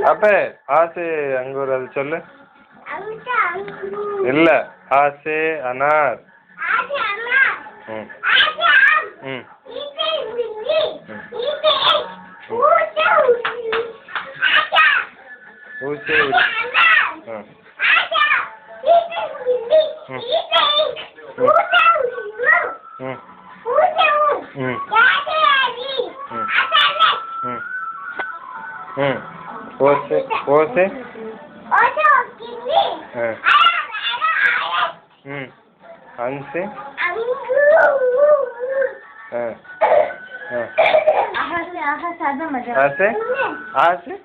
அப்ப ஆசே அங்கூர் அது சொல்லு. இல்ல ஆசே அனார். ம் ம் ஊசே ओसे ओसे अंग से आसे आसे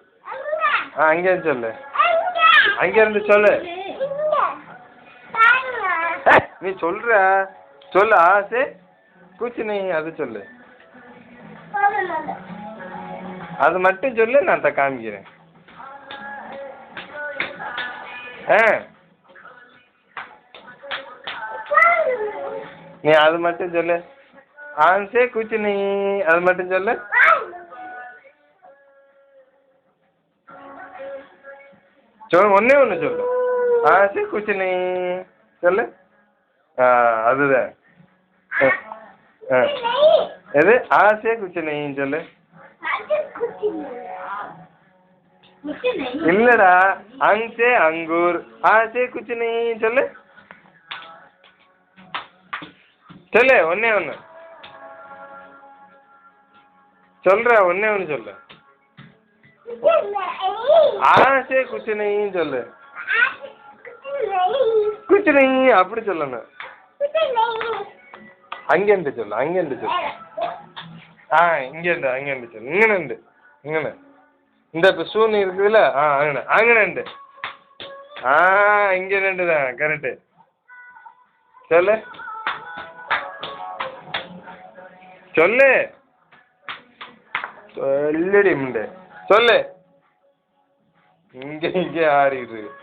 अंगे चले अंगे चले நீ சொல்ற சொல்லு ஆசே कुछ नहीं அது சொல்லு அது மட்டும் சொல்லு நான் காமிக்கிறேன் நீ அது மட்டும் சொல்லு ஆன்சே குச் நீ அது மட்டும் சொல்லு சொல் ஒன்னே ஒன்று சொல்லு ஆன்சே குச் நீ சொல்லு அதுதான் எது ஆசே குச் நீ சொல்லு இல்லடா अंग से अंगूर आसे कुछ नहीं चले चले ஒன்னே ஒன்னு சொல்ற ஒன்னே ஒன்னு சொல்லு ஆசே कुछ नहीं சொல்லு कुछ नहीं அப்படி சொல்லணும் அங்கேந்து சொல்லு அங்கேந்து சொல்லு இங்கேந்து அங்கேந்து சொல்லு இங்கனண்டு இங்கன இந்த இப்போ சூனி இருக்குதுல்ல அங்கே அங்கே நண்டு இங்கே நண்டு தான் கரெக்டு சொல்லு சொல்லு சொல்லடி முண்டு சொல்லு இங்கே இங்கே ஆடிக்கிட்டு இருக்கு